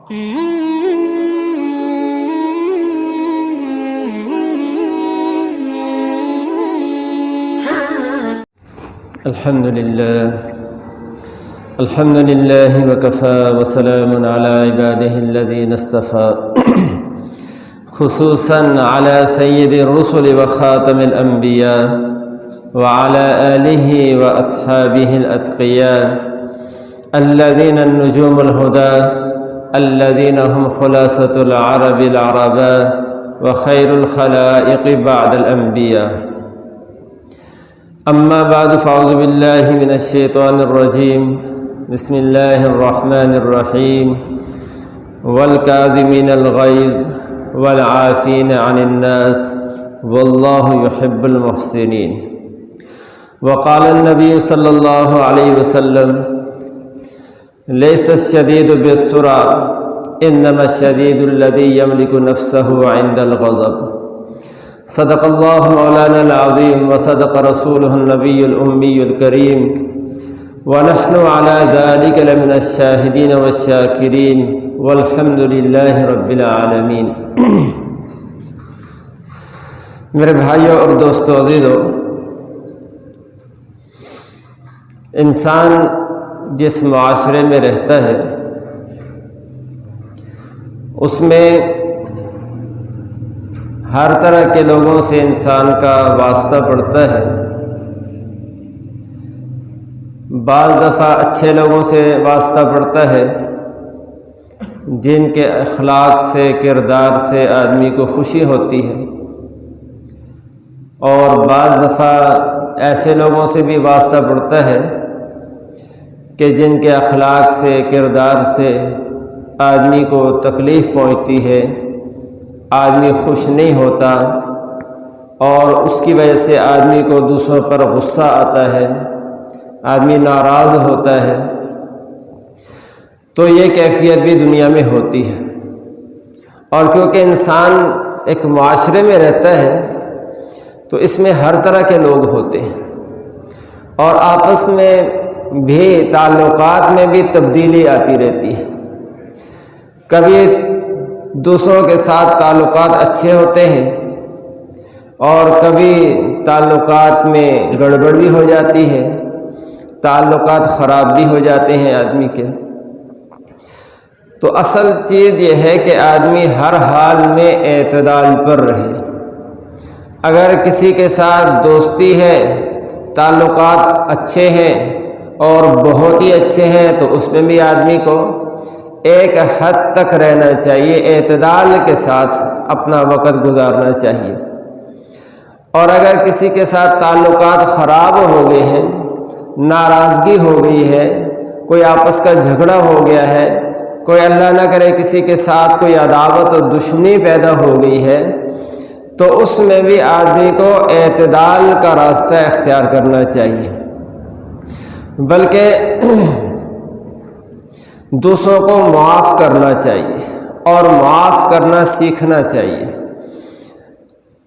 الحمد لله وكفى وسلام على عباده الذين اصطفى خصوصا على سيد الرسل وخاتم الأنبياء وعلى آله وأصحابه الأتقياء الذين النجوم الهدى الذين هم خلاصة العرب العرباء وخير الخلائق بعد الأنبياء. أما بعد فأعوذ بالله من الشيطان الرجيم. بسم الله الرحمن الرحيم. والكاظمين الغيظ والعافين عن الناس والله يحب المحسنين. وقال النبي صلى الله عليه وسلم: ليس الشديد بالسرعة إنما الشديد الذي يملك نفسه عند الغضب. صدق الله مولانا العظيم وصدق رسوله النبي الأمي الكريم ونحن على ذلك لمن الشاهدين والشاكرين والحمد لله رب العالمین. میرے بھائیوں اور دوستو عزیزو، انسان جس معاشرے میں رہتا ہے اس میں ہر طرح کے لوگوں سے انسان کا واسطہ پڑتا ہے. بعض دفعہ اچھے لوگوں سے واسطہ پڑتا ہے جن کے اخلاق سے، کردار سے آدمی کو خوشی ہوتی ہے، اور بعض دفعہ ایسے لوگوں سے بھی واسطہ پڑتا ہے کہ جن کے اخلاق سے، کردار سے آدمی کو تکلیف پہنچتی ہے، آدمی خوش نہیں ہوتا، اور اس کی وجہ سے آدمی کو دوسروں پر غصہ آتا ہے، آدمی ناراض ہوتا ہے. تو یہ کیفیت بھی دنیا میں ہوتی ہے. اور کیونکہ انسان ایک معاشرے میں رہتا ہے تو اس میں ہر طرح کے لوگ ہوتے ہیں، اور آپس میں بھی تعلقات میں بھی تبدیلی آتی رہتی ہے. کبھی دوسروں کے ساتھ تعلقات اچھے ہوتے ہیں اور کبھی تعلقات میں گڑبڑ بھی ہو جاتی ہے، تعلقات خراب بھی ہو جاتے ہیں آدمی کے. تو اصل چیز یہ ہے کہ آدمی ہر حال میں اعتدال پر رہے. اگر کسی کے ساتھ دوستی ہے، تعلقات اچھے ہیں اور بہت ہی اچھے ہیں، تو اس میں بھی آدمی کو ایک حد تک رہنا چاہیے، اعتدال کے ساتھ اپنا وقت گزارنا چاہیے. اور اگر کسی کے ساتھ تعلقات خراب ہو گئے ہیں، ناراضگی ہو گئی ہے، کوئی آپس کا جھگڑا ہو گیا ہے، کوئی اللہ نہ کرے کسی کے ساتھ کوئی عداوت اور دشمنی پیدا ہو گئی ہے، تو اس میں بھی آدمی کو اعتدال کا راستہ اختیار کرنا چاہیے، بلکہ دوسروں کو معاف کرنا چاہیے اور معاف کرنا سیکھنا چاہیے.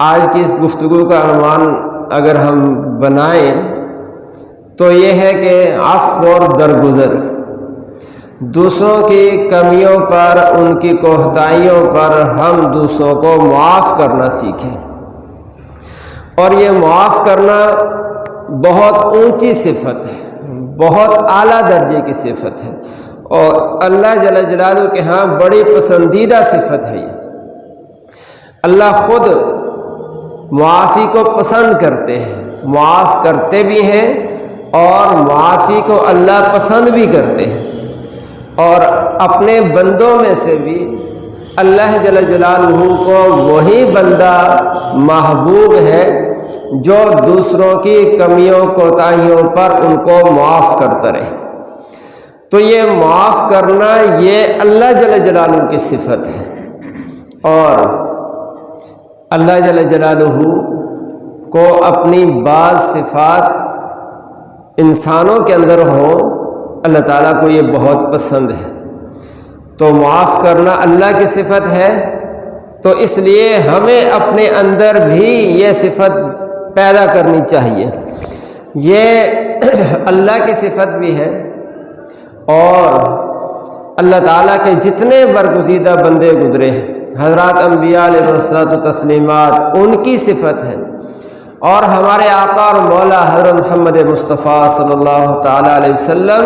آج کی اس گفتگو کا عنوان اگر ہم بنائیں تو یہ ہے کہ عفو اور درگزر. دوسروں کی کمیوں پر، ان کی کوتاہیوں پر ہم دوسروں کو معاف کرنا سیکھیں. اور یہ معاف کرنا بہت اونچی صفت ہے، بہت اعلیٰ درجے کی صفت ہے، اور اللہ جل جلالہ کے ہاں بڑی پسندیدہ صفت ہے. یہ اللہ خود معافی کو پسند کرتے ہیں، معاف کرتے بھی ہیں، اور معافی کو اللہ پسند بھی کرتے ہیں. اور اپنے بندوں میں سے بھی اللہ جل جلالہ کو وہی بندہ محبوب ہے جو دوسروں کی کمیوں کوتاہیوں پر ان کو معاف کرتا رہے. تو یہ معاف کرنا یہ اللہ جل جلالہ کی صفت ہے. اور اللہ جل جلالہ کو اپنی بعض صفات انسانوں کے اندر ہو، اللہ تعالیٰ کو یہ بہت پسند ہے. تو معاف کرنا اللہ کی صفت ہے، تو اس لیے ہمیں اپنے اندر بھی یہ صفت پیدا کرنی چاہیے. یہ اللہ کی صفت بھی ہے، اور اللہ تعالیٰ کے جتنے برگزیدہ بندے گزرے ہیں، حضرات انبیاء علیہ الصلوۃ والتسلیمات ان کی صفت ہے، اور ہمارے آقا اور مولا حضرت محمد مصطفیٰ صلی اللہ تعالیٰ علیہ وسلم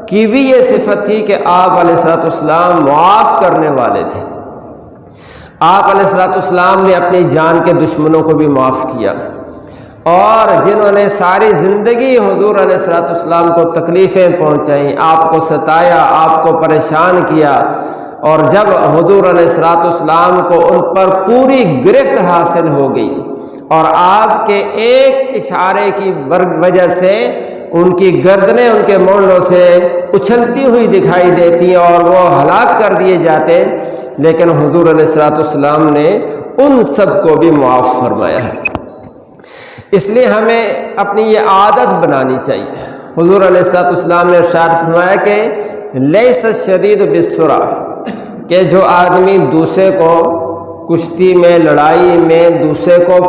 کی بھی یہ صفت تھی کہ آپ علیہ الصلوۃ والسلام معاف کرنے والے تھے۔ آپ علیہ الصلوۃ والسلام نے اپنی جان کے دشمنوں کو بھی معاف کیا، اور جنہوں نے ساری زندگی حضور علیہ الصلوۃ والسلام کو تکلیفیں پہنچائیں، آپ کو ستایا، آپ کو پریشان کیا، اور جب حضور علیہ الصلوۃ والسلام کو ان پر پوری گرفت حاصل ہو گئی اور آپ کے ایک اشارے کی وجہ سے ان کی گردنیں ان کے مونڈوں سے اچھلتی ہوئی دکھائی دیتی ہیں اور وہ ہلاک کر دیے جاتے، لیکن حضور علیہ الصلوۃ والسلام نے ان سب کو بھی معاف فرمایا ہے۔ اس لیے ہمیں اپنی یہ عادت بنانی چاہیے۔ حضور علیہ الصلوۃ والسلام نے ارشاد فرمایا کہ لیس الشدید بالسرعہ، کہ جو آدمی دوسرے کو کشتی میں، لڑائی میں دوسرے کو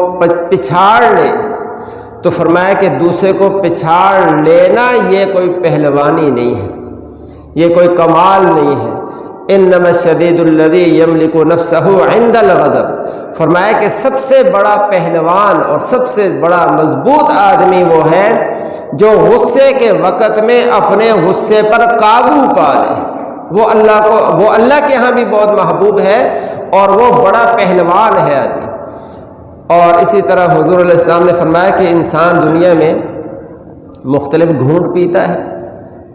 پچھاڑ لے، تو فرمایا کہ دوسرے کو پچھاڑ لینا یہ کوئی پہلوانی نہیں ہے، یہ کوئی کمال نہیں ہے۔ انما الشدید الذی یملک نفسہ عند الغضب، فرمایا کہ سب سے بڑا پہلوان اور سب سے بڑا مضبوط آدمی وہ ہے جو غصے کے وقت میں اپنے غصے پر قابو پا لے۔ وہ اللہ کے ہاں بھی بہت محبوب ہے اور وہ بڑا پہلوان ہے آدمی۔ اور اسی طرح حضور علیہ السلام نے فرمایا کہ انسان دنیا میں مختلف گھونٹ پیتا ہے۔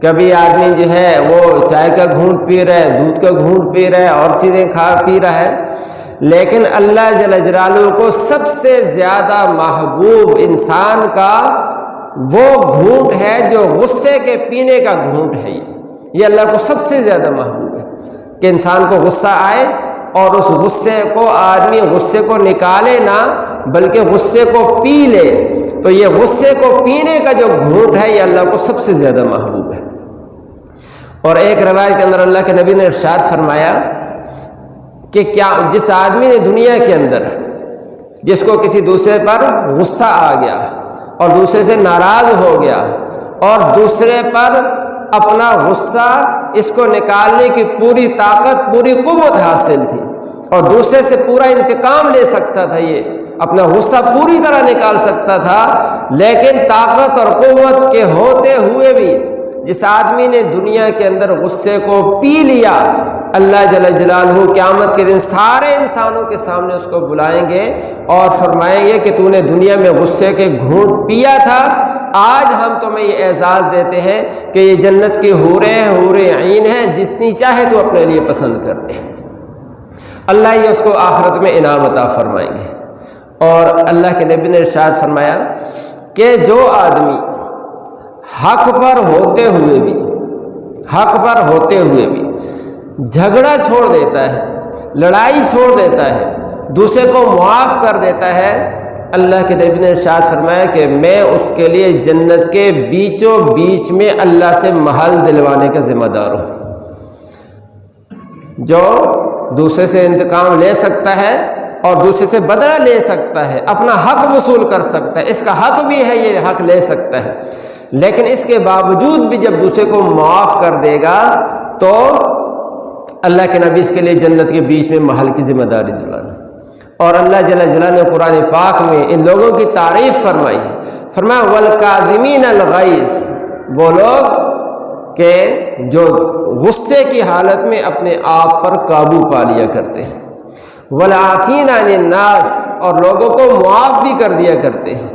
کبھی آدمی جو ہے وہ چائے کا گھونٹ پی رہا ہے، دودھ کا گھونٹ پی رہا ہے، اور چیزیں پی رہا ہے، لیکن اللہ جل جلالہ کو سب سے زیادہ محبوب انسان کا وہ گھونٹ ہے جو غصے کے پینے کا گھونٹ ہے۔ یہ اللہ کو سب سے زیادہ محبوب ہے کہ انسان کو غصہ آئے اور اس غصے کو آدمی غصے کو نکالے نہ بلکہ غصے کو پی لے، تو یہ غصے کو پینے کا جو گھونٹ ہے یہ اللہ کو سب سے زیادہ محبوب ہے۔ اور ایک روایت کے اندر اللہ کے نبی نے ارشاد فرمایا کہ کیا جس آدمی نے دنیا کے اندر جس کو کسی دوسرے پر غصہ آ گیا اور دوسرے سے ناراض ہو گیا اور دوسرے پر اپنا غصہ اس کو نکالنے کی پوری طاقت، پوری قوت حاصل تھی اور دوسرے سے پورا انتقام لے سکتا تھا، یہ اپنا غصہ پوری طرح نکال سکتا تھا، لیکن طاقت اور قوت کے ہوتے ہوئے بھی جس آدمی نے دنیا کے اندر غصے کو پی لیا، اللہ جل جلالہ قیامت کے دن سارے انسانوں کے سامنے اس کو بلائیں گے اور فرمائیں گے کہ تو نے دنیا میں غصے کے گھونٹ پیا تھا، آج ہم تمہیں یہ اعزاز دیتے ہیں کہ یہ جنت کی حوریں عین ہیں، جتنی چاہے تو اپنے لیے پسند کر دے۔ اللہ یہ اس کو آخرت میں انعام عطا فرمائیں گے۔ اور اللہ کے نبی نے ارشاد فرمایا کہ جو آدمی حق پر ہوتے ہوئے بھی جھگڑا چھوڑ دیتا ہے، لڑائی چھوڑ دیتا ہے، دوسرے کو معاف کر دیتا ہے، اللہ کے نبی نے ارشاد فرمایا کہ میں اس کے لیے جنت کے بیچوں بیچ میں اللہ سے محل دلوانے کا ذمہ دار ہوں۔ جو دوسرے سے انتقام لے سکتا ہے اور دوسرے سے بدلہ لے سکتا ہے، اپنا حق وصول کر سکتا ہے، اس کا حق بھی ہے، یہ حق لے سکتا ہے، لیکن اس کے باوجود بھی جب دوسرے کو معاف کر دے گا تو اللہ کے نبی اس کے لیے جنت کے بیچ میں محل کی ذمہ داری دلوانا۔ اور اللہ جل جلالہ نے قرآن پاک میں ان لوگوں کی تعریف فرمائی ہے، فرمایا والکاظمین الغیظ، وہ لوگ کہ جو غصے کی حالت میں اپنے آپ پر قابو پا لیا کرتے ہیں، والعافین عن الناس، اور لوگوں کو معاف بھی کر دیا کرتے ہیں،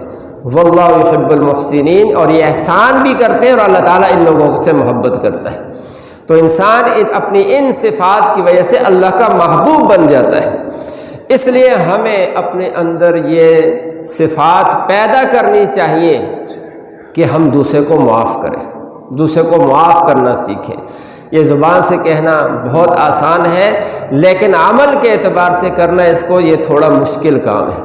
واللہ یحب المحسنین، اور یہ احسان بھی کرتے ہیں اور اللہ تعالیٰ ان لوگوں سے محبت کرتا ہے۔ تو انسان اپنی ان صفات کی وجہ سے اللہ کا محبوب بن جاتا ہے۔ اس لیے ہمیں اپنے اندر یہ صفات پیدا کرنی چاہیے کہ ہم دوسرے کو معاف کریں، دوسرے کو معاف کرنا سیکھیں۔ یہ زبان سے کہنا بہت آسان ہے، لیکن عمل کے اعتبار سے کرنا اس کو یہ تھوڑا مشکل کام ہے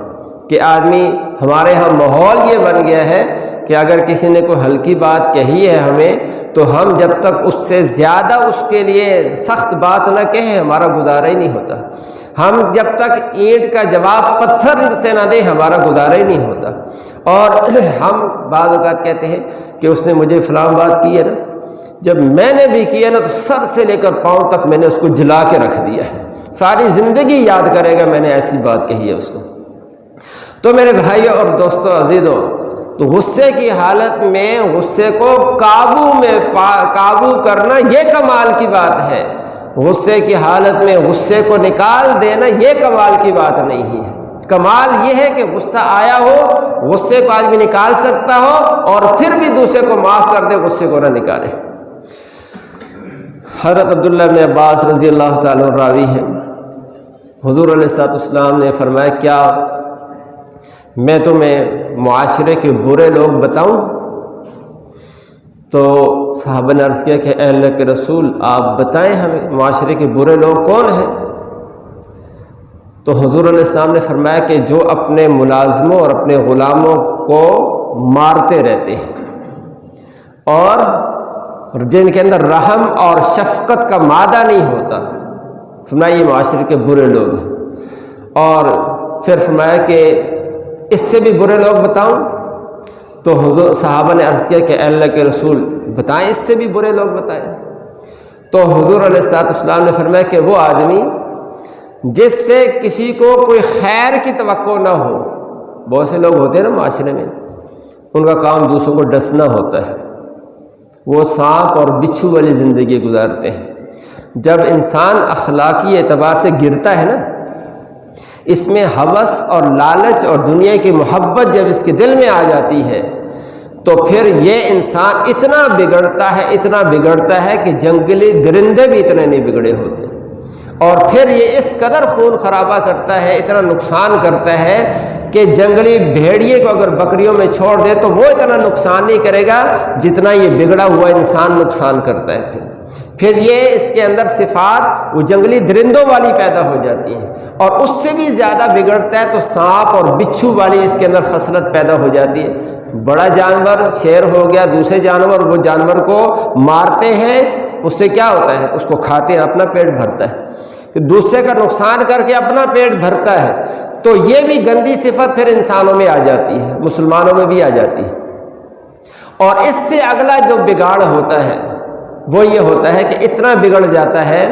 کہ آدمی، ہمارے ہاں ماحول یہ بن گیا ہے کہ اگر کسی نے کوئی ہلکی بات کہی ہے ہمیں، تو ہم جب تک اس سے زیادہ اس کے لیے سخت بات نہ کہیں ہمارا گزارا ہی نہیں ہوتا۔ ہم جب تک اینٹ کا جواب پتھر سے نہ دیں ہمارا گزارا ہی نہیں ہوتا۔ اور ہم بعض اوقات کہتے ہیں کہ اس نے مجھے فلاں بات کی ہے نا، جب میں نے بھی کیا نا تو سر سے لے کر پاؤں تک میں نے اس کو جلا کے رکھ دیا ہے، ساری زندگی یاد کرے گا میں نے ایسی بات کہی ہے اس کو۔ تو میرے بھائیوں اور دوستوں عزیزوں، تو غصے کی حالت میں غصے کو قابو کرنا یہ کمال کی بات ہے، غصے کی حالت میں غصے کو نکال دینا یہ کمال کی بات نہیں ہے۔ کمال یہ ہے کہ غصہ آیا ہو، غصے کو آدمی نکال سکتا ہو اور پھر بھی دوسرے کو معاف کر دے، غصے کو نہ نکالے۔ حضرت عبداللہ بن عباس رضی اللہ تعالیٰ عنہ راوی ہیں، حضور علیہ الصلوۃ والسلام نے فرمایا کیا میں تمہیں معاشرے کے برے لوگ بتاؤں؟ تو صحابہ نے عرض کیا کہ اے اللہ کے رسول آپ بتائیں ہمیں معاشرے کے برے لوگ کون ہیں؟ تو حضور علیہ السلام نے فرمایا کہ جو اپنے ملازموں اور اپنے غلاموں کو مارتے رہتے ہیں اور جن کے اندر رحم اور شفقت کا مادہ نہیں ہوتا، فرمایا یہ معاشرے کے برے لوگ ہیں۔ اور پھر فرمایا کہ اس سے بھی برے لوگ بتاؤں؟ تو حضور صحابہ نے عرض کیا کہ اے اللہ کے رسول بتائیں، اس سے بھی برے لوگ بتائیں۔ تو حضور علیہ السلام نے فرمایا کہ وہ آدمی جس سے کسی کو کوئی خیر کی توقع نہ ہو۔ بہت سے لوگ ہوتے ہیں نا معاشرے میں، ان کا کام دوسروں کو ڈسنا ہوتا ہے، وہ سانپ اور بچھو والی زندگی گزارتے ہیں۔ جب انسان اخلاقی اعتبار سے گرتا ہے نا، اس میں ہوس اور لالچ اور دنیا کی محبت جب اس کے دل میں آ جاتی ہے تو پھر یہ انسان اتنا بگڑتا ہے کہ جنگلی درندے بھی اتنے نہیں بگڑے ہوتے، اور پھر یہ اس قدر خون خرابہ کرتا ہے، اتنا نقصان کرتا ہے کہ جنگلی بھیڑیے کو اگر بکریوں میں چھوڑ دے تو وہ اتنا نقصان نہیں کرے گا جتنا یہ بگڑا ہوا انسان نقصان کرتا ہے۔ پھر یہ اس کے اندر صفات وہ جنگلی درندوں والی پیدا ہو جاتی ہیں، اور اس سے بھی زیادہ بگڑتا ہے تو سانپ اور بچھو والی اس کے اندر خصلت پیدا ہو جاتی ہے۔ بڑا جانور شیر ہو گیا، دوسرے جانور وہ جانور کو مارتے ہیں، اس سے کیا ہوتا ہے؟ اس کو کھاتے ہیں، اپنا پیٹ بھرتا ہے، کہ دوسرے کا نقصان کر کے اپنا پیٹ بھرتا ہے۔ تو یہ بھی گندی صفت پھر انسانوں میں آ جاتی ہے، مسلمانوں میں بھی آ جاتی ہے۔ اور اس سے اگلا جو بگاڑ ہوتا ہے وہ یہ ہوتا ہے کہ اتنا بگڑ جاتا ہے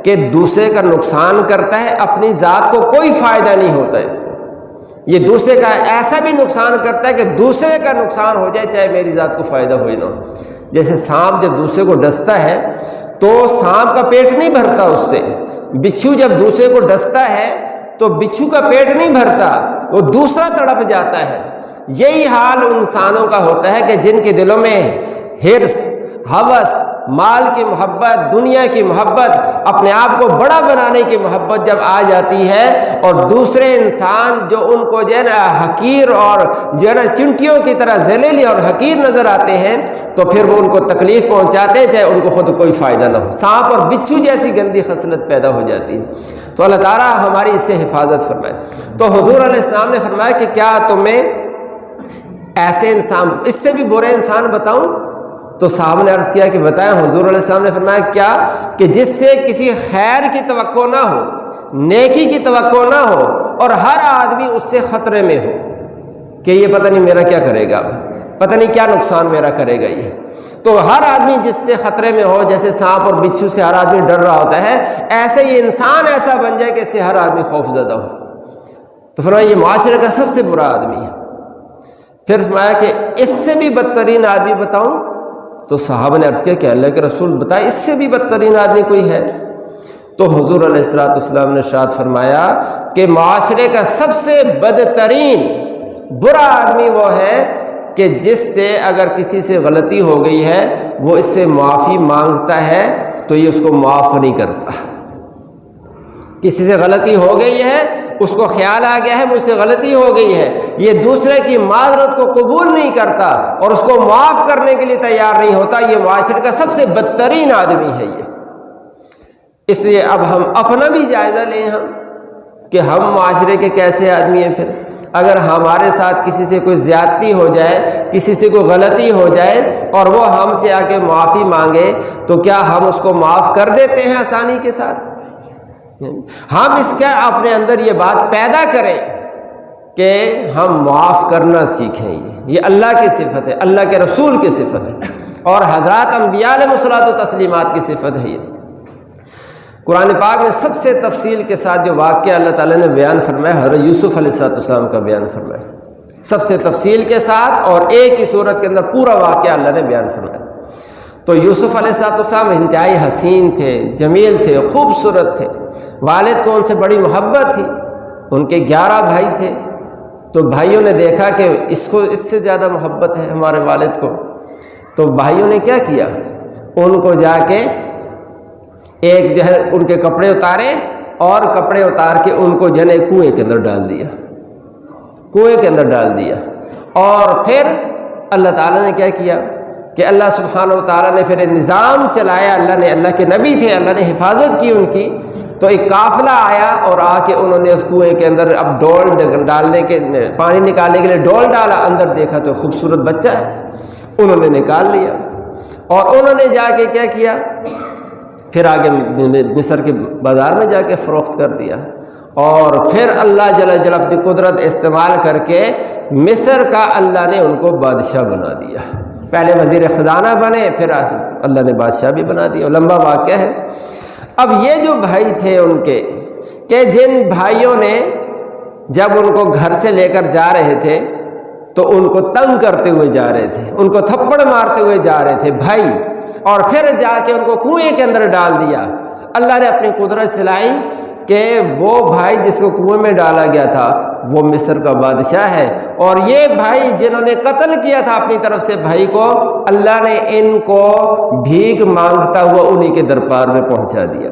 کہ دوسرے کا نقصان کرتا ہے، اپنی ذات کو کوئی فائدہ نہیں ہوتا اس کو، یہ دوسرے کا ایسا بھی نقصان کرتا ہے کہ دوسرے کا نقصان ہو جائے چاہے میری ذات کو فائدہ ہو نہ ہو۔ جیسے سانپ جب دوسرے کو ڈستا ہے تو سانپ کا پیٹ نہیں بھرتا اس سے، بچھو جب دوسرے کو ڈستا ہے تو بچھو کا پیٹ نہیں بھرتا، وہ دوسرا تڑپ جاتا ہے۔ یہی حال انسانوں کا ہوتا ہے کہ جن کے دلوں میں ہرس، ہوس، مال کی محبت، دنیا کی محبت، اپنے آپ کو بڑا بنانے کی محبت جب آ جاتی ہے، اور دوسرے انسان جو ان کو جو ہے نا حقیر اور جو ہے نا چنٹیوں کی طرح ذلیل اور حقیر نظر آتے ہیں، تو پھر وہ ان کو تکلیف پہنچاتے ہیں چاہے ان کو خود کوئی فائدہ نہ ہو۔ سانپ اور بچھو جیسی گندی خصلت پیدا ہو جاتی ہے۔ تو اللہ تعالیٰ ہماری اس سے حفاظت فرمائے۔ تو حضور علیہ السلام نے فرمایا کہ کیا تمہیں ایسے انسان، اس سے بھی برے انسان بتاؤں؟ تو صحابہ نے عرض کیا کہ بتائیں۔ حضور علیہ السلام نے فرمایا کیا کہ جس سے کسی خیر کی توقع نہ ہو، نیکی کی توقع نہ ہو، اور ہر آدمی اس سے خطرے میں ہو کہ یہ پتہ نہیں میرا کیا کرے گا، پتہ نہیں کیا نقصان میرا کرے گا یہ۔ تو ہر آدمی جس سے خطرے میں ہو، جیسے سانپ اور بچھو سے ہر آدمی ڈر رہا ہوتا ہے، ایسے یہ انسان ایسا بن جائے کہ اس سے ہر آدمی خوف زدہ ہو۔ تو فرمایا یہ معاشرے کا سب سے برا آدمی ہے۔ پھر فرمایا کہ اس سے بھی بدترین آدمی بتاؤں؟ تو صحابہ نے عرض کیا کہ اللہ کے رسول بتائے اس سے بھی بدترین آدمی کوئی ہے؟ تو حضور علیہ الصلوۃ والسلام نے ارشاد فرمایا کہ معاشرے کا سب سے بدترین برا آدمی وہ ہے کہ جس سے اگر کسی سے غلطی ہو گئی ہے وہ اس سے معافی مانگتا ہے تو یہ اس کو معاف نہیں کرتا۔ کسی سے غلطی ہو گئی ہے، اس کو خیال آ گیا ہے مجھ سے غلطی ہو گئی ہے، یہ دوسرے کی معذرت کو قبول نہیں کرتا اور اس کو معاف کرنے کے لیے تیار نہیں ہوتا، یہ معاشرے کا سب سے بدترین آدمی ہے یہ۔ اس لیے اب ہم اپنا بھی جائزہ لیں ہم کہ ہم معاشرے کے کیسے آدمی ہیں۔ پھر اگر ہمارے ساتھ کسی سے کوئی زیادتی ہو جائے، کسی سے کوئی غلطی ہو جائے اور وہ ہم سے آ کے معافی مانگے تو کیا ہم اس کو معاف کر دیتے ہیں آسانی کے ساتھ؟ ہم اس کا اپنے اندر یہ بات پیدا کریں کہ ہم معاف کرنا سیکھیں۔ یہ اللہ کی صفت ہے، اللہ کے رسول کی صفت ہے۔ اور حضرات انبیاء علیہ الصلوۃ والتسلیمات کی صفت ہے یہ۔ قرآن پاک میں سب سے تفصیل کے ساتھ جو واقعہ اللہ تعالیٰ نے بیان فرمایا حضرت یوسف علیہ السلام کا بیان فرمایا، سب سے تفصیل کے ساتھ اور ایک ہی صورت کے اندر پورا واقعہ اللہ نے بیان فرمایا۔ تو یوسف علیہ السلام انتہائی حسین تھے، جمیل تھے، خوبصورت تھے، والد کو ان سے بڑی محبت تھی، ان کے 11 بھائی تھے، تو بھائیوں نے دیکھا کہ اس کو اس سے زیادہ محبت ہے ہمارے والد کو، تو بھائیوں نے کیا کیا، ان کو جا کے ایک جو ہے ان کے کپڑے اتارے اور کپڑے اتار کے ان کو جو ہے کنویں کے اندر ڈال دیا، کنویں کے اندر ڈال دیا۔ اور پھر اللہ تعالیٰ نے کیا کیا کہ اللہ سبحانہ و تعالیٰ نے پھر نظام چلایا، اللہ کے نبی تھے، اللہ نے حفاظت کی ان کی، تو ایک قافلہ آیا اور آ کے انہوں نے اس کنویں کے اندر اب ڈول ڈالنے کے پانی نکالنے کے لیے ڈول ڈالا، اندر دیکھا تو خوبصورت بچہ ہے، انہوں نے نکال لیا اور انہوں نے جا کے کیا کیا، پھر آگے مصر کے بازار میں جا کے فروخت کر دیا، اور پھر اللہ جل جلالہ اپنی قدرت استعمال کر کے مصر کا اللہ نے ان کو بادشاہ بنا دیا، پہلے وزیر خزانہ بنے، پھر اللہ نے بادشاہ بھی بنا دیا، لمبا واقعہ ہے۔ اب یہ جو بھائی تھے ان کے، کہ جن بھائیوں نے جب ان کو گھر سے لے کر جا رہے تھے تو ان کو تنگ کرتے ہوئے جا رہے تھے، ان کو تھپڑ مارتے ہوئے جا رہے تھے بھائی، اور پھر جا کے ان کو کنویں کے اندر ڈال دیا، اللہ نے اپنی قدرت چلائی کہ وہ بھائی جس کو کنویں میں ڈالا گیا تھا وہ مصر کا بادشاہ ہے، اور یہ بھائی جنہوں نے قتل کیا تھا اپنی طرف سے بھائی کو، اللہ نے ان کو بھیک مانگتا ہوا انہی کے دربار میں پہنچا دیا،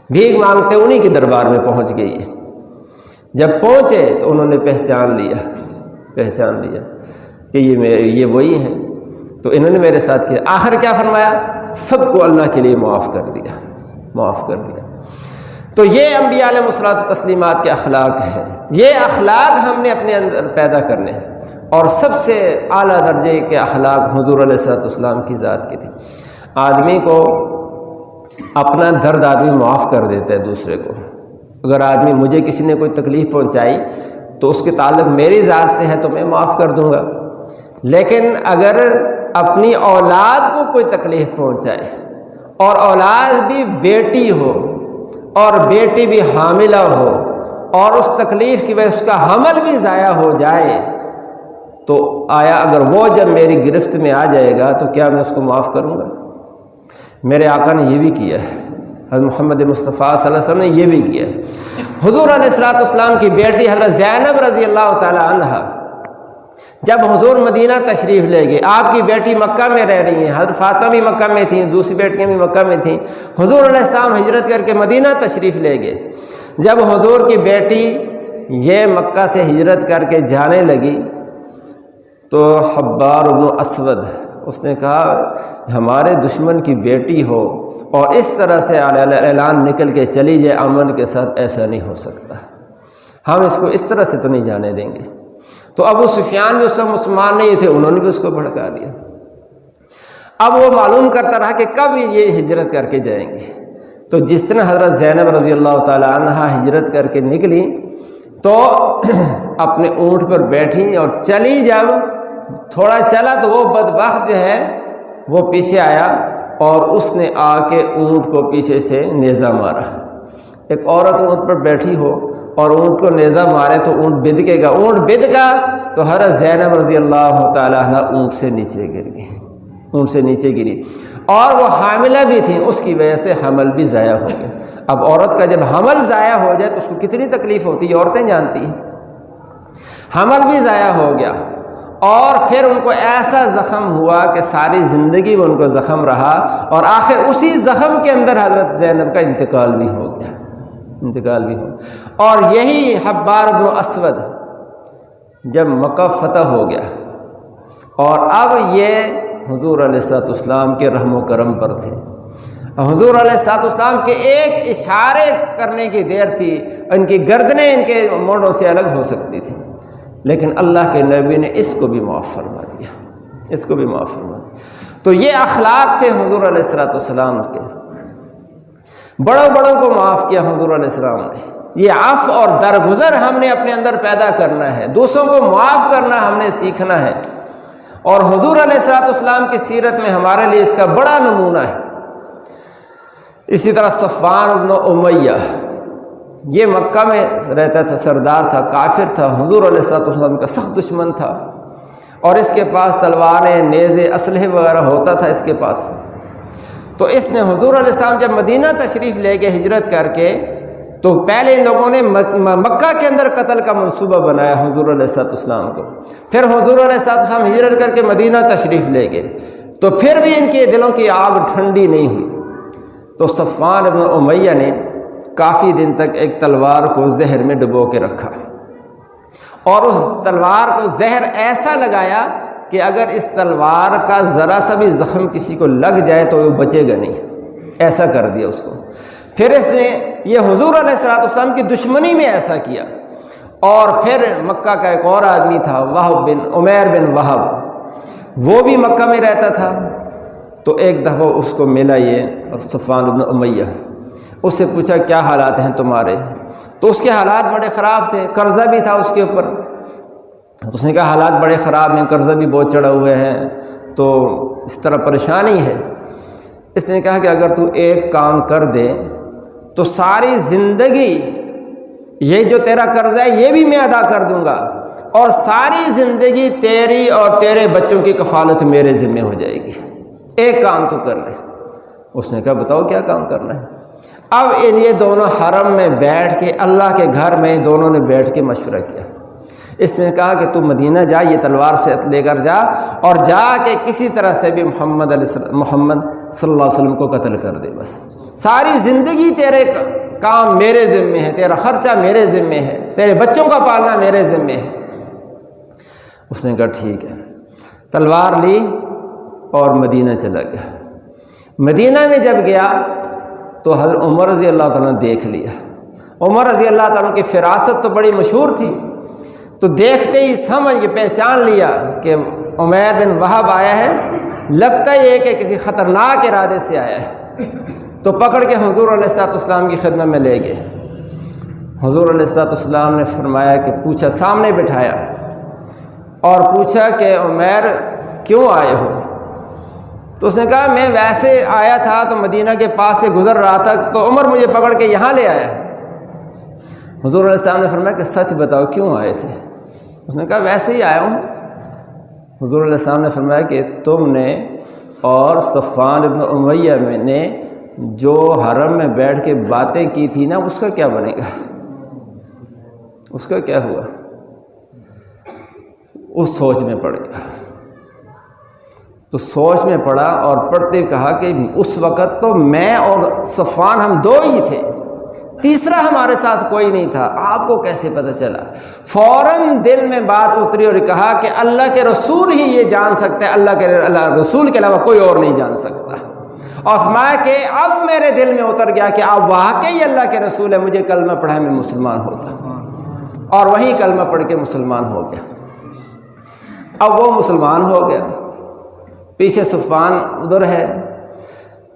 بھیک مانگتے انہی کے دربار میں پہنچ گئی ہے۔ جب پہنچے تو انہوں نے پہچان لیا کہ یہ وہی ہیں، تو انہوں نے میرے ساتھ کیا، آخر کیا فرمایا، سب کو اللہ کے لیے معاف کر دیا۔ تو یہ انبیاء علیہ الصلوۃ والتسلیمات کے اخلاق ہیں، یہ اخلاق ہم نے اپنے اندر پیدا کرنے ہیں، اور سب سے اعلیٰ درجے کے اخلاق حضور علیہ الصلوۃ والسلام کی ذات کی تھی۔ آدمی کو اپنا درد آدمی معاف کر دیتا ہے دوسرے کو، اگر آدمی مجھے کسی نے کوئی تکلیف پہنچائی تو اس کے تعلق میری ذات سے ہے تو میں معاف کر دوں گا، لیکن اگر اپنی اولاد کو کوئی تکلیف پہنچائے اور اولاد بھی بیٹی ہو اور بیٹی بھی حاملہ ہو اور اس تکلیف کی وجہ اس کا حمل بھی ضائع ہو جائے، تو آیا اگر وہ جب میری گرفت میں آ جائے گا تو کیا میں اس کو معاف کروں گا؟ میرے آقا نے یہ بھی کیا ہے، حضرت محمد مصطفیٰ صلی اللہ علیہ وسلم نے یہ بھی کیا ہے۔ حضور علیہ الصلوۃ والسلام کی بیٹی حضرت زینب رضی اللہ تعالی عنہا جب حضور مدینہ تشریف لے گئے، آپ کی بیٹی مکہ میں رہ رہی ہیں، حضرت فاطمہ بھی مکہ میں تھیں، دوسری بیٹیاں بھی مکہ میں تھیں، حضور علیہ السلام ہجرت کر کے مدینہ تشریف لے گئے۔ جب حضور کی بیٹی یہ مکہ سے ہجرت کر کے جانے لگی تو حبار بن اسود اس نے کہا ہمارے دشمن کی بیٹی ہو اور اس طرح سے اعلان نکل کے چلی جائے امن کے ساتھ، ایسا نہیں ہو سکتا، ہم اس کو اس طرح سے تو نہیں جانے دیں گے۔ تو ابو سفیان جو سب مسلمان نہیں تھے انہوں نے بھی اس کو بھڑکا دیا۔ اب وہ معلوم کرتا رہا کہ کب یہ ہجرت کر کے جائیں گے، تو جس طرح حضرت زینب رضی اللہ تعالی عنہا ہجرت کر کے نکلی تو اپنے اونٹ پر بیٹھی اور چلی، جب تھوڑا چلا تو وہ بدبخت جو ہے وہ پیچھے آیا اور اس نے آ کے اونٹ کو پیچھے سے نیزہ مارا۔ ایک عورت اونٹ پر بیٹھی ہو اور اونٹ کو نیزہ مارے تو اونٹ بدکے گا، اونٹ بدکا تو حضرت زینب رضی اللہ تعالیٰ عنہ اونٹ سے نیچے گر گئی، اونٹ سے نیچے گری، اور وہ حاملہ بھی تھیں، اس کی وجہ سے حمل بھی ضائع ہو گیا۔ اب عورت کا جب حمل ضائع ہو جائے تو اس کو کتنی تکلیف ہوتی ہے، عورتیں جانتی ہیں۔ حمل بھی ضائع ہو گیا اور پھر ان کو ایسا زخم ہوا کہ ساری زندگی وہ ان کو زخم رہا، اور آخر اسی زخم کے اندر حضرت زینب کا انتقال بھی ہو گیا، اور یہی حبار بن اسود جب مکہ فتح ہو گیا اور اب یہ حضور علیہ الصلوۃ والسلام کے رحم و کرم پر تھے، حضور علیہ الصلوۃ والسلام کے ایک اشارے کرنے کی دیر تھی، ان کی گردنیں ان کے موڑوں سے الگ ہو سکتی تھیں، لیکن اللہ کے نبی نے اس کو بھی معاف فرما دیا، تو یہ اخلاق تھے حضور علیہ الصلوۃ والسلام کے۔ بڑوں کو معاف کیا حضور علیہ السلام نے، یہ عفو اور درگزر ہم نے اپنے اندر پیدا کرنا ہے، دوسروں کو معاف کرنا ہم نے سیکھنا ہے، اور حضور علیہ الصلوۃ والسلام کی سیرت میں ہمارے لیے اس کا بڑا نمونہ ہے۔ اسی طرح صفوان بن امیہ، یہ مکہ میں رہتا تھا، سردار تھا، کافر تھا، حضور علیہ الصلوۃ والسلام کا سخت دشمن تھا، اور اس کے پاس تلواریں، نیزے، اسلحے وغیرہ ہوتا تھا اس کے پاس۔ تو اس نے حضور علیہ السلام جب مدینہ تشریف لے کے ہجرت کر کے، تو پہلے ان لوگوں نے مکہ کے اندر قتل کا منصوبہ بنایا حضور علیہ الصلوۃ والسلام کو۔ پھر حضور علیہ الصلوۃ والسلام ہجرت کر کے مدینہ تشریف لے گئے، تو پھر بھی ان کے دلوں کی آگ ٹھنڈی نہیں ہوئی۔ تو صفوان بن امیہ نے کافی دن تک ایک تلوار کو زہر میں ڈبو کے رکھا، اور اس تلوار کو زہر ایسا لگایا کہ اگر اس تلوار کا ذرا سا بھی زخم کسی کو لگ جائے تو وہ بچے گا نہیں، ایسا کر دیا اس کو۔ پھر اس نے یہ حضور علیہ الصلوۃ والسلام کی دشمنی میں ایسا کیا۔ اور پھر مکہ کا ایک اور آدمی تھا، عمیر بن وہب، وہ بھی مکہ میں رہتا تھا۔ تو ایک دفعہ اس کو ملا یہ صفوان بن امیہ، اس سے پوچھا کیا حالات ہیں تمہارے؟ تو اس کے حالات بڑے خراب تھے، قرضہ بھی تھا اس کے اوپر۔ تو اس نے کہا حالات بڑے خراب ہیں، قرضہ بھی بہت چڑھا ہوئے ہیں، تو اس طرح پریشانی ہے۔ اس نے کہا کہ اگر تو ایک کام کر دے تو ساری زندگی یہ جو تیرا قرضہ ہے یہ بھی میں ادا کر دوں گا، اور ساری زندگی تیری اور تیرے بچوں کی کفالت میرے ذمہ ہو جائے گی، ایک کام تو کر لے۔ اس نے کہا بتاؤ کیا کام کرنا ہے؟ اب یہ دونوں حرم میں بیٹھ کے، اللہ کے گھر میں دونوں نے بیٹھ کے مشورہ کیا۔ اس نے کہا کہ تو مدینہ جا، یہ تلوار سے لے کر جا، اور جا کے کسی طرح سے بھی محمد صلی اللہ علیہ وسلم کو قتل کر دے، بس ساری زندگی تیرے کام میرے ذمے ہے، تیرا خرچہ میرے ذمے ہے، تیرے بچوں کا پالنا میرے ذمے ہے۔ اس نے کہا ٹھیک ہے، تلوار لی اور مدینہ چلا گیا۔ مدینہ میں جب گیا تو حضرت عمر رضی اللہ تعالیٰ نے دیکھ لیا۔ عمر رضی اللہ تعالیٰ کی فراست تو بڑی مشہور تھی، تو دیکھتے ہی سمجھ کے پہچان لیا کہ عمیر بن وہب آیا ہے، لگتا ہی ہے کہ کسی خطرناک ارادے سے آیا ہے۔ تو پکڑ کے حضور علیہ الصلوۃ والسلام کی خدمت میں لے گئے۔ حضور علیہ الصلوۃ والسلام نے فرمایا کہ پوچھا، سامنے بٹھایا اور پوچھا کہ عمیر کیوں آئے ہو؟ تو اس نے کہا میں ویسے آیا تھا، تو مدینہ کے پاس سے گزر رہا تھا، تو عمر مجھے پکڑ کے یہاں لے آیا ہے۔ حضور علیہ السلام نے فرمایا کہ سچ بتاؤ کیوں آئے تھے؟ اس نے کہا ویسے ہی آیا ہوں۔ حضور علیہ السلام نے فرمایا کہ تم نے اور صفوان بن امیہ نے جو حرم میں بیٹھ کے باتیں کی تھی نا، اس کا کیا بنے گا؟ اس کا کیا ہوا؟ اس سوچ میں پڑ گیا۔ تو سوچ میں پڑا اور پڑھتے کہا کہ اس وقت تو میں اور صفوان ہم دو ہی تھے، تیسرا ہمارے ساتھ کوئی نہیں تھا، آپ کو کیسے پتہ چلا؟ فوراً دل میں بات اتری اور کہا کہ اللہ کے رسول ہی یہ جان سکتا ہے، اللہ رسول کے علاوہ کوئی اور نہیں جان سکتا۔ اور فرمایا کہ اب میرے دل میں اتر گیا کہ آپ واقعی اللہ کے رسول ہے، مجھے کلمہ پڑھا میں مسلمان ہوتا، اور وہی کلمہ پڑھ کے مسلمان ہو گیا۔ اب وہ مسلمان ہو گیا، پیچھے صفوان ادھر ہے۔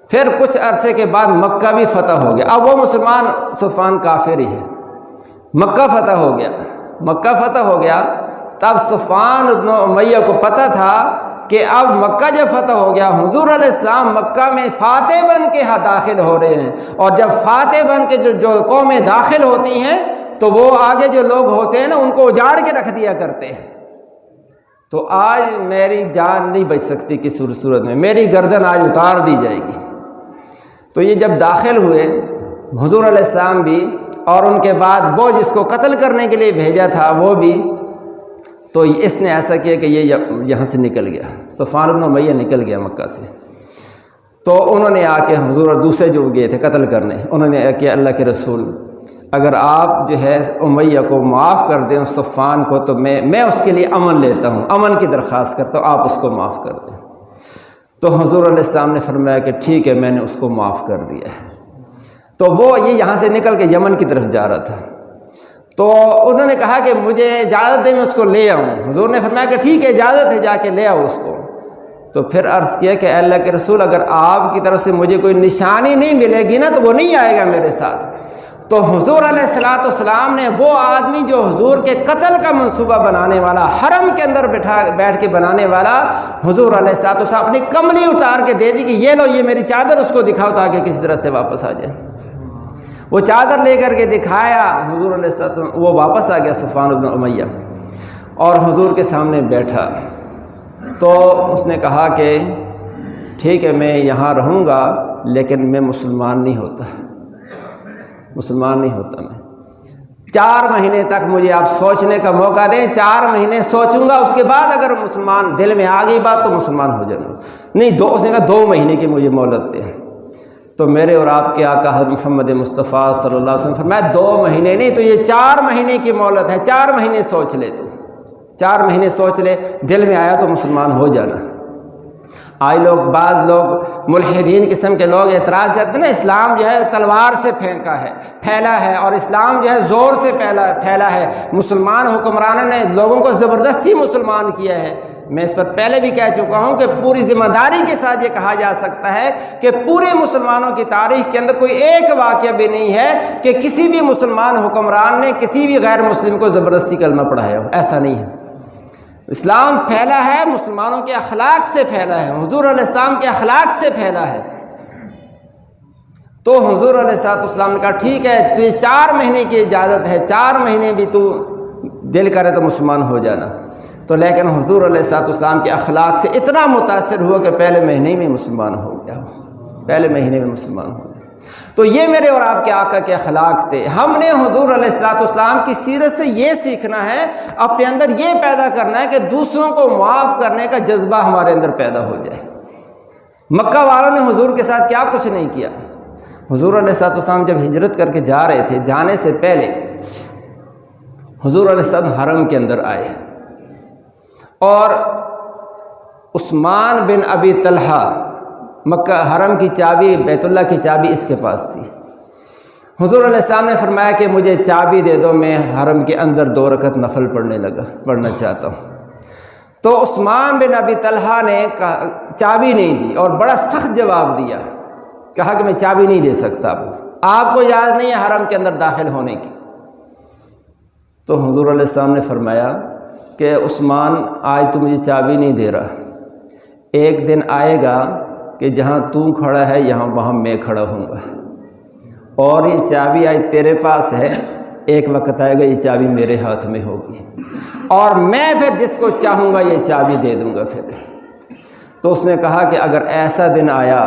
پھر کچھ عرصے کے بعد مکہ بھی فتح ہو گیا۔ اب وہ مسلمان، صفوان کافر ہی ہے، مکہ فتح ہو گیا۔ مکہ فتح ہو گیا تب صفوان بن امیہ کو پتہ تھا کہ اب مکہ جب فتح ہو گیا، حضور علیہ السلام مکہ میں فاتح بن کے داخل ہو رہے ہیں، اور جب فاتح بن کے جو قومیں داخل ہوتی ہیں تو وہ آگے جو لوگ ہوتے ہیں نا ان کو اجاڑ کے رکھ دیا کرتے ہیں۔ تو آج میری جان نہیں بچ سکتی کس صورت میں، میری گردن آج اتار دی جائے گی۔ تو یہ جب داخل ہوئے حضور علیہ السلام بھی، اور ان کے بعد وہ جس کو قتل کرنے کے لیے بھیجا تھا وہ بھی، تو اس نے ایسا کیا کہ یہ یہاں سے نکل گیا، صفوان بن امیہ نکل گیا مکہ سے۔ تو انہوں نے آ کے حضور اور دوسرے جو گئے تھے قتل کرنے، انہوں نے کیا اللہ کے رسول اگر آپ جو ہے امیہ کو معاف کر دیں اس صفوان کو، تو میں اس کے لیے امن لیتا ہوں، امن کی درخواست کرتا ہوں، آپ اس کو معاف کر دیں۔ تو حضور علیہ السلام نے فرمایا کہ ٹھیک ہے، میں نے اس کو معاف کر دیا ہے۔ تو وہ یہاں سے نکل کے یمن کی طرف جا رہا تھا، تو انہوں نے کہا کہ مجھے اجازت دیں میں اس کو لے آؤں۔ حضور نے فرمایا کہ ٹھیک ہے، اجازت ہے، جا کے لے آؤ اس کو۔ تو پھر عرض کیا کہ اے اللہ کے رسول اگر آپ کی طرف سے مجھے کوئی نشانی نہیں ملے گی نا تو وہ نہیں آئے گا میرے ساتھ۔ تو حضور علیہ الصلوۃ والسلام نے وہ آدمی جو حضور کے قتل کا منصوبہ بنانے والا، حرم کے اندر بیٹھ کے بنانے والا، حضور علیہ الصلوۃ والسلام اپنی کملی اتار کے دے دی کہ یہ لو، یہ میری چادر اس کو دکھاؤ تاکہ کسی طرح سے واپس آ جائے۔ وہ چادر لے کر کے دکھایا حضور علیہ السلام، وہ واپس آ گیا صفوان بن امیہ اور حضور کے سامنے بیٹھا۔ تو اس نے کہا کہ ٹھیک ہے میں یہاں رہوں گا لیکن میں مسلمان نہیں ہوتا، مسلمان نہیں ہوتا میں۔ 4 مہینے تک مجھے آپ سوچنے کا موقع دیں، 4 مہینے سوچوں گا، اس کے بعد اگر مسلمان دل میں آ گئی بات تو مسلمان ہو جاؤں گا۔ نہیں، اس نے کہا 2 مہینے کی مجھے مہلت دیں۔ تو میرے اور آپ کے آقا حضرت محمد مصطفیٰ صلی اللہ علیہ وسلم فرمایا 2 مہینے نہیں تو یہ 4 مہینے کی مہلت ہے، 4 مہینے سوچ لے، تو 4 مہینے سوچ لے، دل میں آیا تو مسلمان ہو جانا۔ آج بعض لوگ ملحدین قسم کے لوگ اعتراض کرتے ہیں نا، اسلام جو ہے تلوار سے پھیلا ہے اور اسلام جو ہے زور سے پھیلا ہے، مسلمان حکمرانوں نے لوگوں کو زبردستی مسلمان کیا ہے۔ میں اس پر پہلے بھی کہہ چکا ہوں کہ پوری ذمہ داری کے ساتھ یہ کہا جا سکتا ہے کہ پورے مسلمانوں کی تاریخ کے اندر کوئی ایک واقعہ بھی نہیں ہے کہ کسی بھی مسلمان حکمران نے کسی بھی غیر مسلم کو زبردستی کلمہ پڑھایا ہو، ایسا نہیں ہے۔ اسلام پھیلا ہے، مسلمانوں کے اخلاق سے پھیلا ہے، حضور علیہ السلام کے اخلاق سے پھیلا ہے۔ تو حضور علیہ السلام نے کہا ٹھیک ہے، تجھے 4 مہینے کی اجازت ہے، 4 مہینے بھی تو دل کرے تو مسلمان ہو جانا۔ تو لیکن حضور علیہ السلام کے اخلاق سے اتنا متاثر ہوا کہ پہلے مہینے میں مسلمان ہو گیا، پہلے مہینے میں مسلمان ہو گیا۔ تو یہ میرے اور آپ کے آقا کے اخلاق تھے۔ ہم نے حضور علیہ السلام کی سیرت سے یہ سیکھنا ہے، اپنے اندر یہ پیدا کرنا ہے کہ دوسروں کو معاف کرنے کا جذبہ ہمارے اندر پیدا ہو جائے۔ مکہ والوں نے حضور کے ساتھ کیا کچھ نہیں کیا۔ حضور علیہ السلام جب ہجرت کر کے جا رہے تھے، جانے سے پہلے حضور علیہ السلام حرم کے اندر آئے اور عثمان بن ابی طلحہ، مکہ حرم کی چابی، بیت اللہ کی چابی اس کے پاس تھی۔ حضور علیہ السلام نے فرمایا کہ مجھے چابی دے دو، میں حرم کے اندر 2 رکعت نفل پڑھنا چاہتا ہوں۔ تو عثمان بن ابی طلحہ نے چابی نہیں دی اور بڑا سخت جواب دیا، کہا کہ میں چابی نہیں دے سکتا، آپ کو اجازت نہیں ہے حرم کے اندر داخل ہونے کی۔ تو حضور علیہ السلام نے فرمایا کہ عثمان آج تو مجھے چابی نہیں دے رہا، ایک دن آئے گا کہ جہاں تو کھڑا ہے وہاں میں کھڑا ہوں گا، اور یہ چابی آج تیرے پاس ہے، ایک وقت آئے گا یہ چابی میرے ہاتھ میں ہوگی اور میں پھر جس کو چاہوں گا یہ چابی دے دوں گا پھر۔ تو اس نے کہا کہ اگر ایسا دن آیا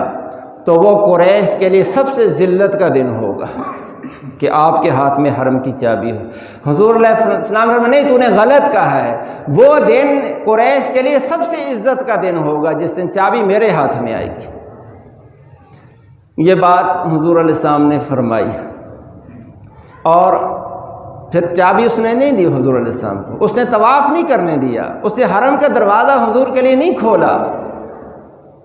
تو وہ قریش کے لیے سب سے ذلت کا دن ہوگا کہ آپ کے ہاتھ میں حرم کی چابی ہو۔ حضور علیہ السلام نے نہیں، تو نے غلط کہا ہے، وہ دن قریش کے لیے سب سے عزت کا دن ہوگا جس دن چابی میرے ہاتھ میں آئے گی۔ یہ بات حضور علیہ السلام نے فرمائی اور پھر چابی اس نے نہیں دی حضور علیہ السلام کو، اس نے طواف نہیں کرنے دیا، اس نے حرم کا دروازہ حضور کے لیے نہیں کھولا۔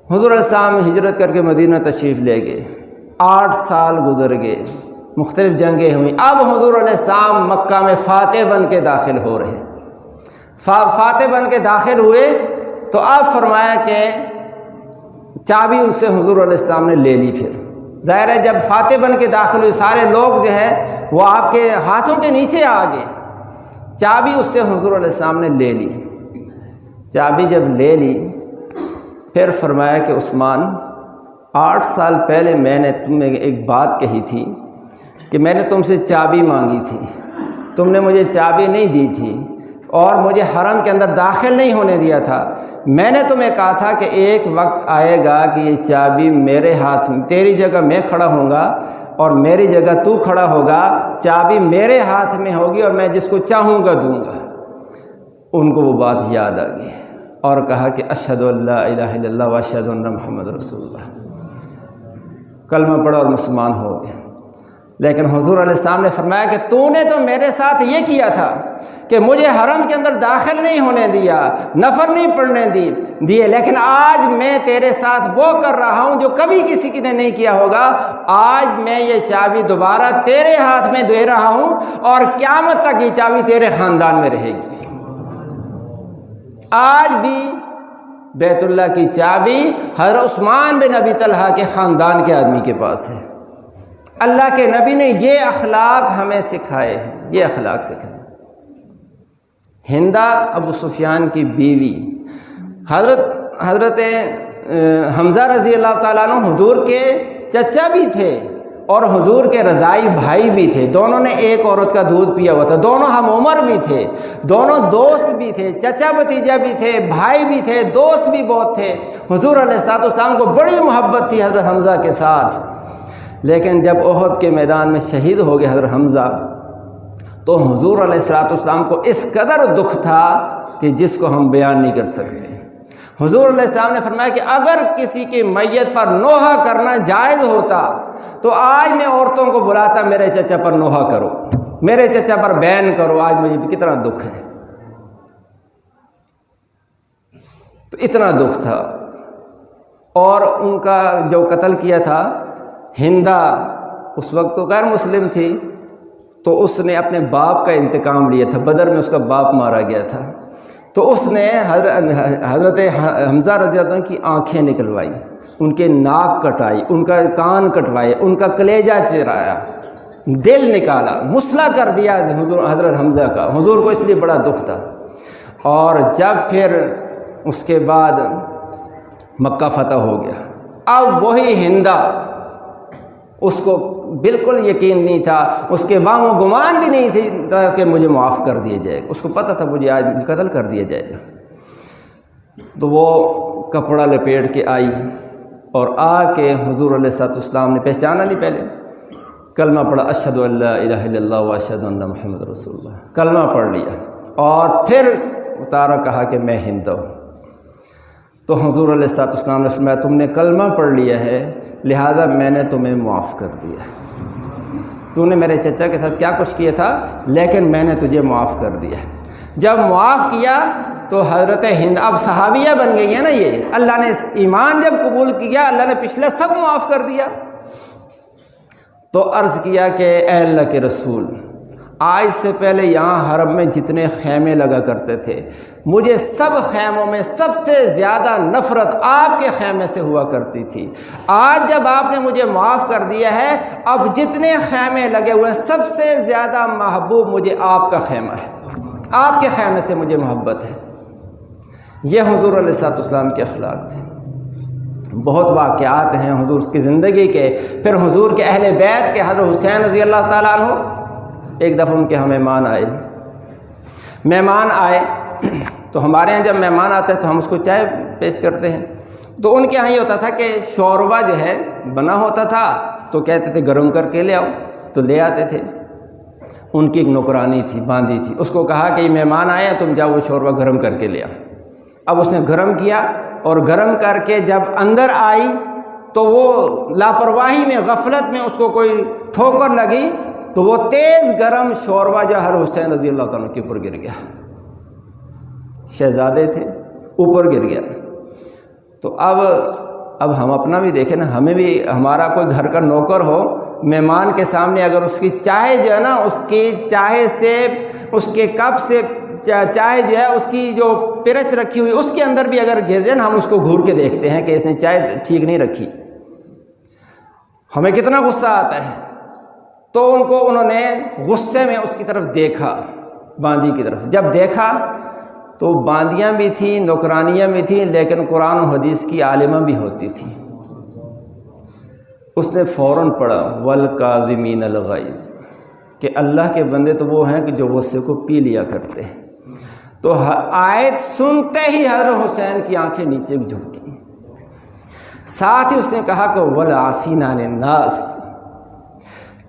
حضور علیہ السلام ہجرت کر کے مدینہ تشریف لے گئے، 8 سال گزر گئے، مختلف جنگیں ہوئیں۔ اب حضور علیہ السلام مکہ میں فاتح بن کے داخل ہو رہے، فاتح بن کے داخل ہوئے تو اب فرمایا کہ چابی ان سے حضور علیہ السلام نے لے لی۔ پھر ظاہر ہے جب فاتح بن کے داخل ہوئے سارے لوگ جو ہے وہ آپ کے ہاتھوں کے نیچے آ گئے، چابی اس سے حضور علیہ السلام نے لے لی۔ چابی جب لے لی پھر فرمایا کہ عثمان 8 سال پہلے میں نے تمہیں ایک بات کہی تھی کہ میں نے تم سے چابی مانگی تھی، تم نے مجھے چابی نہیں دی تھی اور مجھے حرم کے اندر داخل نہیں ہونے دیا تھا۔ میں نے تمہیں کہا تھا کہ ایک وقت آئے گا کہ یہ چابی میرے ہاتھ میں، تیری جگہ میں کھڑا ہوں گا اور میری جگہ تو کھڑا ہوگا، چابی میرے ہاتھ میں ہوگی اور میں جس کو چاہوں گا دوں گا۔ ان کو وہ بات یاد آ گئی اور کہا کہ اشہد ان لا الہ الا اللہ و اشہد ان محمد رسول اللہ، کلمہ پڑھا اور مسلمان ہو گئے۔ لیکن حضور علیہ السلام نے فرمایا کہ تو نے تو میرے ساتھ یہ کیا تھا کہ مجھے حرم کے اندر داخل نہیں ہونے دیا، نفل نہیں پڑھنے دیے، لیکن آج میں تیرے ساتھ وہ کر رہا ہوں جو کبھی کسی نے نہیں کیا ہوگا۔ آج میں یہ چابی دوبارہ تیرے ہاتھ میں دے رہا ہوں اور قیامت تک یہ چابی تیرے خاندان میں رہے گی۔ آج بھی بیت اللہ کی چابی حضرت عثمان بن ابی طلحہ کے خاندان کے آدمی کے پاس ہے، اللہ کے نبی نے یہ اخلاق ہمیں سکھائے ہیں، یہ اخلاق سکھائے۔ ہندہ ابو سفیان کی بیوی، حضرت حمزہ رضی اللہ تعالیٰ عنہ حضور کے چچا بھی تھے اور حضور کے رضائی بھائی بھی تھے، دونوں نے ایک عورت کا دودھ پیا ہوا تھا، دونوں ہم عمر بھی تھے، دونوں دوست بھی تھے، چچا بھتیجا بھی تھے، بھائی بھی تھے، دوست بھی بہت تھے۔ حضور علیہ السلام کو بڑی محبت تھی حضرت حمزہ کے ساتھ، لیکن جب احد کے میدان میں شہید ہو گئے حضرت حمزہ تو حضور علیہ السلام کو اس قدر دکھ تھا کہ جس کو ہم بیان نہیں کر سکتے۔ حضور علیہ السلام نے فرمایا کہ اگر کسی کی میت پر نوحہ کرنا جائز ہوتا تو آج میں عورتوں کو بلاتا میرے چچا پر نوحہ کرو، میرے چچا پر بیان کرو، آج مجھے بھی کتنا دکھ ہے۔ تو اتنا دکھ تھا۔ اور ان کا جو قتل کیا تھا ہندہ، اس وقت تو غیر مسلم تھی، تو اس نے اپنے باپ کا انتقام لیا تھا، بدر میں اس کا باپ مارا گیا تھا، تو اس نے حضرت حمزہ رضی اللہ عنہ کی آنکھیں نکلوائی، ان کے ناک کٹائی، ان کا کان کٹوائے، ان کا کلیجہ چرایا، دل نکالا، مسلح کر دیا حضرت حمزہ کا۔ حضور کو اس لیے بڑا دکھ تھا۔ اور جب پھر اس کے بعد مکہ فتح ہو گیا، اب وہی ہندہ، اس کو بالکل یقین نہیں تھا، اس کے وہم و گمان بھی نہیں تھا کہ مجھے معاف کر دیا جائے گا، اس کو پتہ تھا مجھے آج قتل کر دیا جائے گا۔ تو وہ کپڑا لپیٹ کے آئی اور آ کے حضور علیہ السلام نے پہچانا نہیں، پہلے کلمہ پڑھا، اشہد ان لا الہ الا اللہ و اشہد ان محمد رسول اللہ، کلمہ پڑھ لیا اور پھر اتارا، کہا کہ میں ہندو ہوں۔ تو حضور علیہ السلام نے فرمایا تم نے کلمہ پڑھ لیا ہے، لہذا میں نے تمہیں معاف کر دیا۔ تو نے میرے چچا کے ساتھ کیا کچھ کیا تھا، لیکن میں نے تجھے معاف کر دیا۔ جب معاف کیا تو حضرت ہند اب صحابیہ بن گئی ہے نا، یہ اللہ نے ایمان جب قبول کیا، اللہ نے پچھلا سب معاف کر دیا۔ تو عرض کیا کہ اے اللہ کے رسول، آج سے پہلے یہاں حرم میں جتنے خیمے لگا کرتے تھے، مجھے سب خیموں میں سب سے زیادہ نفرت آپ کے خیمے سے ہوا کرتی تھی۔ آج جب آپ نے مجھے معاف کر دیا ہے، اب جتنے خیمے لگے ہوئے ہیں سب سے زیادہ محبوب مجھے آپ کا خیمہ ہے، آپ کے خیمے سے مجھے محبت ہے۔ یہ حضور علیہ السلام کے اخلاق تھے۔ بہت واقعات ہیں حضور کی زندگی کے۔ پھر حضور کے اہل بیت کے حضرت حسین رضی اللہ تعالیٰ عنہ، ایک دفعہ ان کے ہم مہمان آئے تو ہمارے ہاں جب مہمان آتے ہیں تو ہم اس کو چائے پیش کرتے ہیں، تو ان کے ہاں یہ ہوتا تھا کہ شوربہ جو ہے بنا ہوتا تھا تو کہتے تھے گرم کر کے لے آؤ، تو لے آتے تھے۔ ان کی ایک نوکرانی تھی، باندھی تھی، اس کو کہا کہ یہ مہمان آئے ہیں، تم جاؤ وہ شوربہ گرم کر کے لے آؤ۔ اب اس نے گرم کیا اور گرم کر کے جب اندر آئی تو وہ لاپرواہی میں، غفلت میں اس کو کوئی ٹھوکر لگی تو وہ تیز گرم شوربہ جو ہر حسین رضی اللہ تعالیٰ کے اوپر گر گیا، شہزادے تھے، اوپر گر گیا۔ تو اب ہم اپنا بھی دیکھیں نا، ہمیں بھی ہمارا کوئی گھر کا نوکر ہو، مہمان کے سامنے اگر اس کی چائے جو ہے نا، اس کی چائے سے، اس کے کپ سے چائے جو ہے، اس کی جو پرچ رکھی ہوئی اس کے اندر بھی اگر گر جائے نا، ہم اس کو گھور کے دیکھتے ہیں کہ اس نے چائے ٹھیک نہیں رکھی، ہمیں کتنا غصہ آتا ہے۔ تو انہوں نے غصے میں اس کی طرف دیکھا، باندی کی طرف جب دیکھا تو باندیاں بھی تھیں، نوکرانیاں بھی تھیں، لیکن قرآن و حدیث کی عالمہ بھی ہوتی تھیں۔ اس نے فوراً پڑھا والکاظمین الغیظ، کہ اللہ کے بندے تو وہ ہیں کہ جو غصے کو پی لیا کرتے ہیں۔ تو آیت سنتے ہی حضرت حسین کی آنکھیں نیچے جھک گئیں۔ ساتھ ہی اس نے کہا کہ والعافین عن الناس،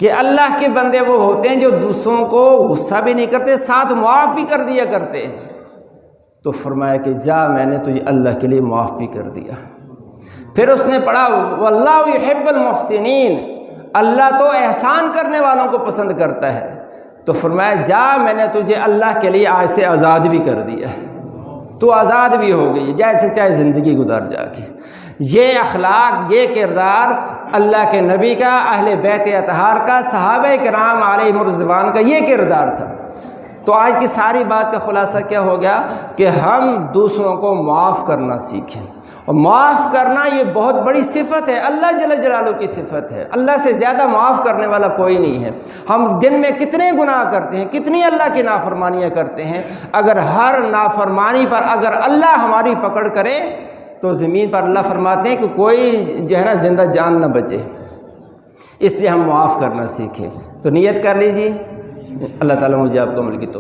کہ اللہ کے بندے وہ ہوتے ہیں جو دوسروں کو غصہ بھی نہیں کرتے، ساتھ معاف بھی کر دیا کرتے ہیں۔ تو فرمایا کہ جا، میں نے تجھے اللہ کے لیے معاف بھی کر دیا۔ پھر اس نے پڑھا واللہ یحب المحسنین، اللہ تو احسان کرنے والوں کو پسند کرتا ہے۔ تو فرمایا جا، میں نے تجھے اللہ کے لیے آج سے آزاد بھی کر دیا، تو آزاد بھی ہو گئی، جیسے چاہے زندگی گزار جا کے۔ یہ اخلاق، یہ کردار اللہ کے نبی کا، اہل بیت اطہار کا، صحابہ کرام علیہم رضوان کا یہ کردار تھا۔ تو آج کی ساری بات کا خلاصہ کیا ہو گیا کہ ہم دوسروں کو معاف کرنا سیکھیں اور معاف کرنا یہ بہت بڑی صفت ہے، اللہ جل جلالہ کی صفت ہے۔ اللہ سے زیادہ معاف کرنے والا کوئی نہیں ہے۔ ہم دن میں کتنے گناہ کرتے ہیں، کتنی اللہ کی نافرمانیاں کرتے ہیں، اگر ہر نافرمانی پر اگر اللہ ہماری پکڑ کرے تو زمین پر اللہ فرماتے ہیں کہ کوئی جو ہے نا زندہ جان نہ بچے۔ اس لیے ہم معاف کرنا سیکھیں۔ تو نیت کر لیجیے، اللہ تعالیٰ مجھے آپ کو عمل کی توفیق